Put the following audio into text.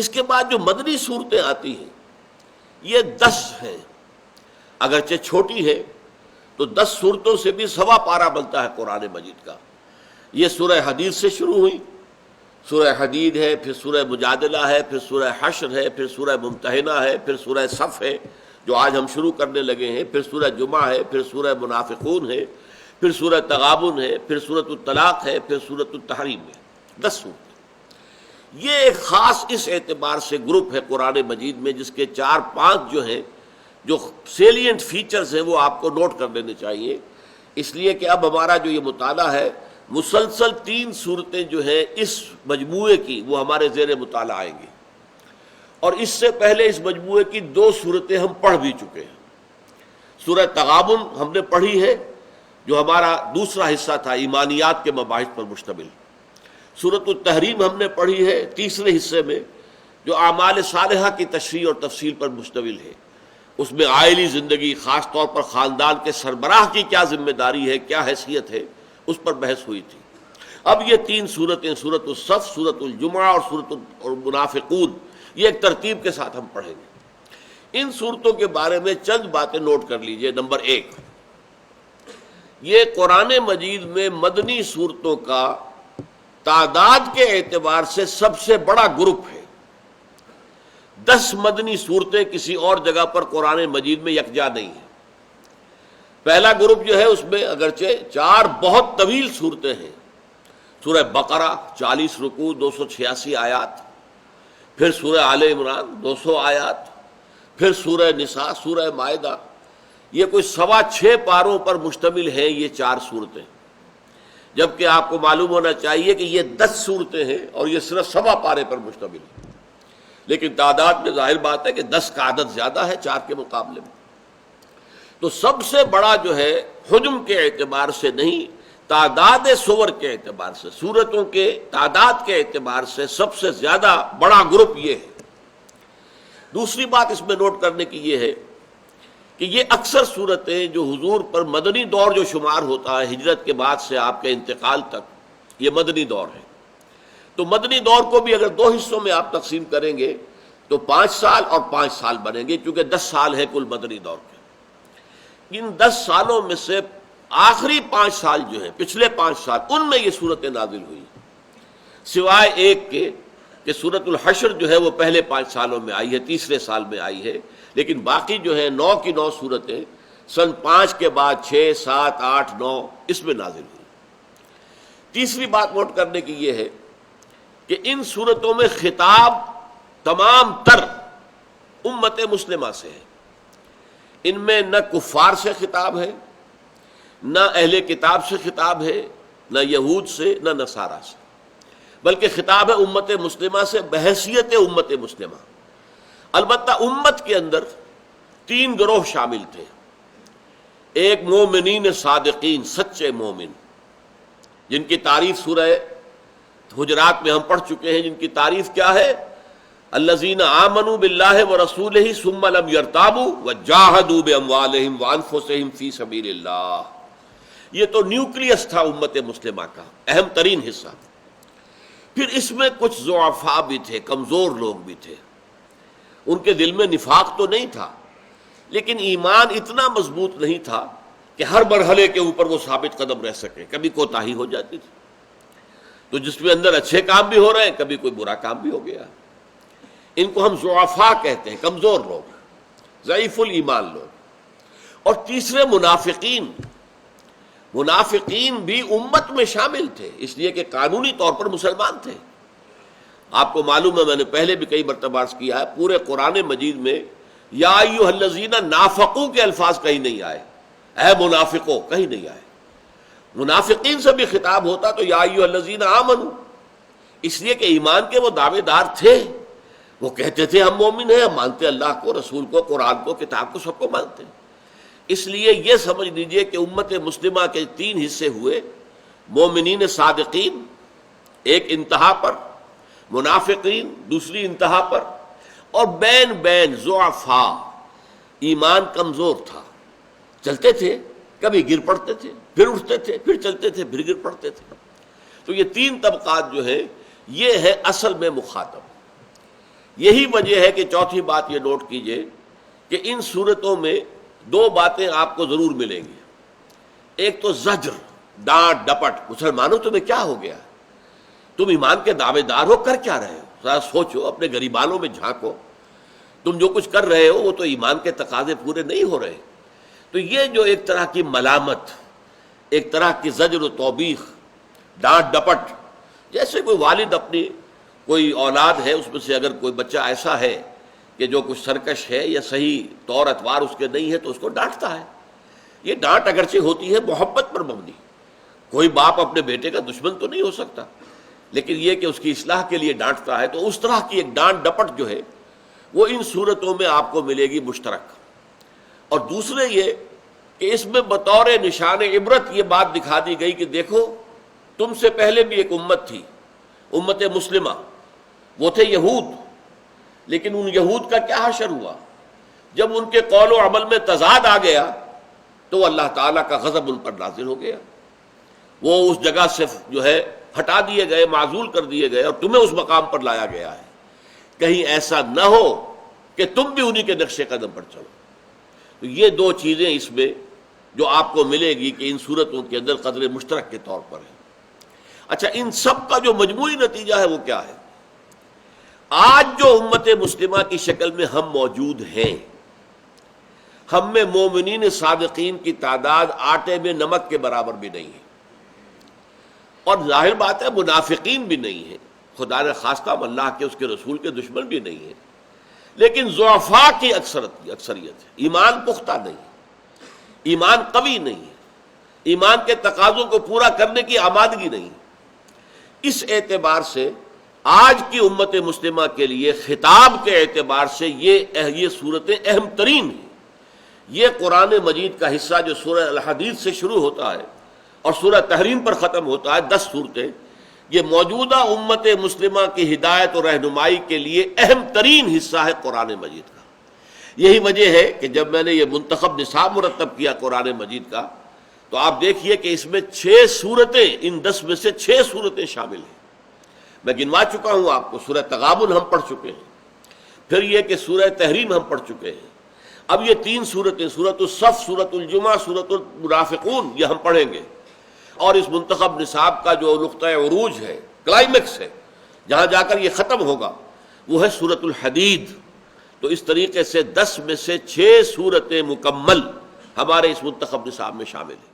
اس کے بعد جو مدنی صورتیں آتی ہیں یہ 10 ہیں، اگرچہ چھوٹی ہے تو 10 صورتوں سے بھی سوا پارہ بنتا ہے قرآن مجید کا۔ یہ سورہ حدید سے شروع ہوئی، سورہ حدید ہے، پھر سورہ مجادلہ ہے، پھر سورہ حشر ہے، پھر سورہ ممتحنہ ہے، پھر سورہ صف ہے جو آج ہم شروع کرنے لگے ہیں، پھر سورہ جمعہ ہے، پھر سورہ منافقون ہے، پھر سورہ تغابن ہے، پھر سورۃ الطلاق ہے، پھر سورۃ التحریم ہے۔ 10 صورتیں۔ یہ ایک خاص اس اعتبار سے گروپ ہے قرآن مجید میں جس کے 4-5 جو ہیں جو سیلینٹ فیچرز ہیں وہ آپ کو نوٹ کر لینے چاہیے، اس لیے کہ اب ہمارا جو یہ مطالعہ ہے مسلسل 3 صورتیں جو ہیں اس مجموعے کی وہ ہمارے زیر مطالعہ آئیں گی، اور اس سے پہلے اس مجموعے کی 2 صورتیں ہم پڑھ بھی چکے ہیں۔ سورہ تغابن ہم نے پڑھی ہے جو ہمارا دوسرا حصہ تھا ایمانیات کے مباحث پر مشتمل۔ سورۃ التحریم ہم نے پڑھی ہے تیسرے حصے میں جو اعمال صالحہ کی تشریح اور تفصیل پر مشتمل ہے، اس میں عائلی زندگی، خاص طور پر خاندان کے سربراہ کی کیا ذمہ داری ہے، کیا حیثیت ہے، اس پر بحث ہوئی تھی۔ اب یہ 3 صورتیں، سورۃ الصف، سورۃ الجمعہ اور سورۃ المنافقون، یہ ایک ترتیب کے ساتھ ہم پڑھیں گے۔ ان صورتوں کے بارے میں چند باتیں نوٹ کر لیجئے۔ نمبر 1، یہ قرآن مجید میں مدنی صورتوں کا تعداد کے اعتبار سے سب سے بڑا گروپ ہے۔ 10 مدنی صورتیں کسی اور جگہ پر قرآن مجید میں یکجا نہیں ہیں۔ پہلا گروپ جو ہے اس میں اگرچہ 4 بہت طویل صورتیں ہیں، سورہ بقرہ 40 رکوع 286 آیات، پھر سورہ آل عمران 200 آیات، پھر سورہ نساء، سورہ مائدہ، یہ کوئی 6.25 پاروں پر مشتمل ہیں یہ 4 صورتیں، جبکہ آپ کو معلوم ہونا چاہیے کہ یہ 10 صورتیں ہیں اور یہ صرف 6 پارے پر مشتمل ہے، لیکن تعداد میں ظاہر بات ہے کہ 10 کا عدد زیادہ ہے 4 کے مقابلے میں۔ تو سب سے بڑا جو ہے حجم کے اعتبار سے نہیں، تعداد سور کے اعتبار سے، سورتوں کے تعداد کے اعتبار سے سب سے زیادہ بڑا گروپ یہ ہے۔ دوسری بات اس میں نوٹ کرنے کی یہ ہے کہ یہ اکثر صورتیں جو حضور پر مدنی دور جو شمار ہوتا ہے ہجرت کے بعد سے آپ کے انتقال تک، یہ مدنی دور ہے۔ تو مدنی دور کو بھی اگر 2 حصوں میں آپ تقسیم کریں گے تو 5 سال اور 5 سال بنیں گے، کیونکہ 10 سال ہے کل مدنی دور کے۔ ان 10 سالوں میں سے آخری 5 سال جو ہیں، پچھلے 5 سال، ان میں یہ صورتیں نازل ہوئی، سوائے ایک کے کہ سورۃ الحشر جو ہے وہ پہلے 5 سالوں میں آئی ہے، تیسرے سال میں آئی ہے، لیکن باقی جو ہے 9 کی 9 صورتیں سن 5 کے بعد 6، 7، 8، 9 اس میں نازل ہوئی۔ تیسری بات نوٹ کرنے کی یہ ہے کہ ان صورتوں میں خطاب تمام تر امت مسلمہ سے ہے، ان میں نہ کفار سے خطاب ہے، نہ اہل کتاب سے خطاب ہے، نہ یہود سے، نہ نصارہ سے، بلکہ خطاب ہے امت مسلمہ سے بحیثیت امت مسلمہ۔ البتہ امت کے اندر 3 گروہ شامل تھے، ایک مومنین صادقین، سچے مومن، جن کی تعریف سورہ حجرات میں ہم پڑھ چکے ہیں، جن کی تعریف کیا ہے؟ الذین آمنوا باللہ ورسولہ ثم لم یرتابوا وجاہدوا باموالہم وانفسہم فی سبیل اللہ۔ یہ تو نیوکلیس تھا امت مسلمہ کا، اہم ترین حصہ۔ پھر اس میں کچھ ضعفاء بھی تھے، کمزور لوگ بھی تھے، ان کے دل میں نفاق تو نہیں تھا، لیکن ایمان اتنا مضبوط نہیں تھا کہ ہر مرحلے کے اوپر وہ ثابت قدم رہ سکے، کبھی کوتاہی ہو جاتی تھی۔ تو جس میں اندر اچھے کام بھی ہو رہے ہیں، کبھی کوئی برا کام بھی ہو گیا، ان کو ہم ضعفاء کہتے ہیں، کمزور لوگ، ضعیف الایمان لوگ۔ اور تیسرے منافقین، منافقین بھی امت میں شامل تھے، اس لیے کہ قانونی طور پر مسلمان تھے۔ آپ کو معلوم ہے، میں نے پہلے بھی کئی مرتبہ عرض کیا ہے، پورے قرآن مجید میں یا ایھا الذین نافقوا کے الفاظ کہیں نہیں آئے، اے منافقوں کہیں نہیں آئے۔ منافقین سے بھی خطاب ہوتا تو یا ایھا الذین آمنوا، اس لیے کہ ایمان کے وہ دعوے دار تھے، وہ کہتے تھے ہم مومن ہیں، ہم مانتے اللہ کو، رسول کو، قرآن کو، کتاب کو، سب کو مانتے ہیں۔ اس لیے یہ سمجھ لیجئے کہ امت مسلمہ کے 3 حصے ہوئے، مومنین صادقین ایک انتہا پر، منافقین دوسری انتہا پر، اور بین بین ضعفاء، ایمان کمزور تھا، چلتے تھے، کبھی گر پڑتے تھے، پھر اٹھتے تھے، پھر چلتے تھے، پھر گر پڑتے تھے۔ تو یہ 3 طبقات جو ہیں یہ ہے اصل میں مخاطب۔ یہی وجہ ہے کہ چوتھی بات یہ نوٹ کیجئے کہ ان صورتوں میں دو باتیں آپ کو ضرور ملیں گی. ایک تو زجر، ڈانٹ ڈپٹ. مسلمانوں تمہیں کیا ہو گیا؟ تم ایمان کے دعوے دار ہو، کر کیا رہے ہو؟ ذرا سوچو، اپنے غریبانوں میں جھانکو. تم جو کچھ کر رہے ہو وہ تو ایمان کے تقاضے پورے نہیں ہو رہے. تو یہ جو ایک طرح کی ملامت، ایک طرح کی زجر و توبیخ، ڈانٹ ڈپٹ، جیسے کوئی والد اپنی کوئی اولاد ہے، اس میں سے اگر کوئی بچہ ایسا ہے کہ جو کچھ سرکش ہے یا صحیح طور اتوار اس کے نہیں ہے تو اس کو ڈانٹتا ہے. یہ ڈانٹ اگرچہ ہوتی ہے محبت پر مبنی. کوئی باپ اپنے بیٹے کا دشمن تو نہیں ہو سکتا، لیکن یہ کہ اس کی اصلاح کے لیے ڈانٹتا ہے. تو اس طرح کی ایک ڈانٹ ڈپٹ جو ہے وہ ان صورتوں میں آپ کو ملے گی مشترک. اور دوسرے یہ کہ اس میں بطور نشان عبرت یہ بات دکھا دی گئی کہ دیکھو تم سے پہلے بھی ایک امت تھی، امت مسلمہ، وہ تھے یہود. لیکن ان یہود کا کیا حشر ہوا؟ جب ان کے قول و عمل میں تضاد آ گیا تو اللہ تعالیٰ کا غضب ان پر نازل ہو گیا. وہ اس جگہ سے جو ہے ہٹا دیے گئے، معزول کر دیے گئے، اور تمہیں اس مقام پر لایا گیا ہے. کہیں ایسا نہ ہو کہ تم بھی انہی کے نقش قدم پر چلو. تو یہ دو چیزیں اس میں جو آپ کو ملے گی کہ ان صورتوں کے اندر قدر مشترک کے طور پر ہے. اچھا، ان سب کا جو مجموعی نتیجہ ہے وہ کیا ہے؟ آج جو امت مسلمہ کی شکل میں ہم موجود ہیں، ہم میں مومنین صادقین کی تعداد آٹے میں نمک کے برابر بھی نہیں ہے. اور ظاہر بات ہے منافقین بھی نہیں ہیں، خدا نے خواستہ اللہ کے اس کے رسول کے دشمن بھی نہیں ہیں. لیکن ضعفاء کی اکثریت ہے. ایمان پختہ نہیں، ایمان قوی نہیں ہے، ایمان کے تقاضوں کو پورا کرنے کی آمادگی نہیں. اس اعتبار سے آج کی امت مسلمہ کے لیے خطاب کے اعتبار سے یہ صورتیں اہم ترین ہیں. یہ قرآن مجید کا حصہ جو سورہ الحدید سے شروع ہوتا ہے اور سورہ تحریم پر ختم ہوتا ہے، 10 صورتیں، یہ موجودہ امت مسلمہ کی ہدایت اور رہنمائی کے لیے اہم ترین حصہ ہے قرآن مجید کا. یہی وجہ ہے کہ جب میں نے یہ منتخب نصاب مرتب کیا قرآن مجید کا، تو آپ دیکھیے کہ اس میں 6 صورتیں، ان 10 میں سے 6 صورتیں شامل ہیں. میں گنوا چکا ہوں آپ کو. سورہ تغابن ہم پڑھ چکے ہیں، پھر یہ کہ سورہ تحریم ہم پڑھ چکے ہیں. اب یہ 3 صورتیں، سورۃ الصف، سورۃ الجمعہ، سورۃ المنافقون، یہ ہم پڑھیں گے. اور اس منتخب نصاب کا جو نقطہ عروج ہے، کلائمیکس ہے، جہاں جا کر یہ ختم ہوگا، وہ ہے سورۃ الحدید. تو اس طریقے سے 10 میں سے 6 صورتیں مکمل ہمارے اس منتخب نصاب میں شامل ہیں.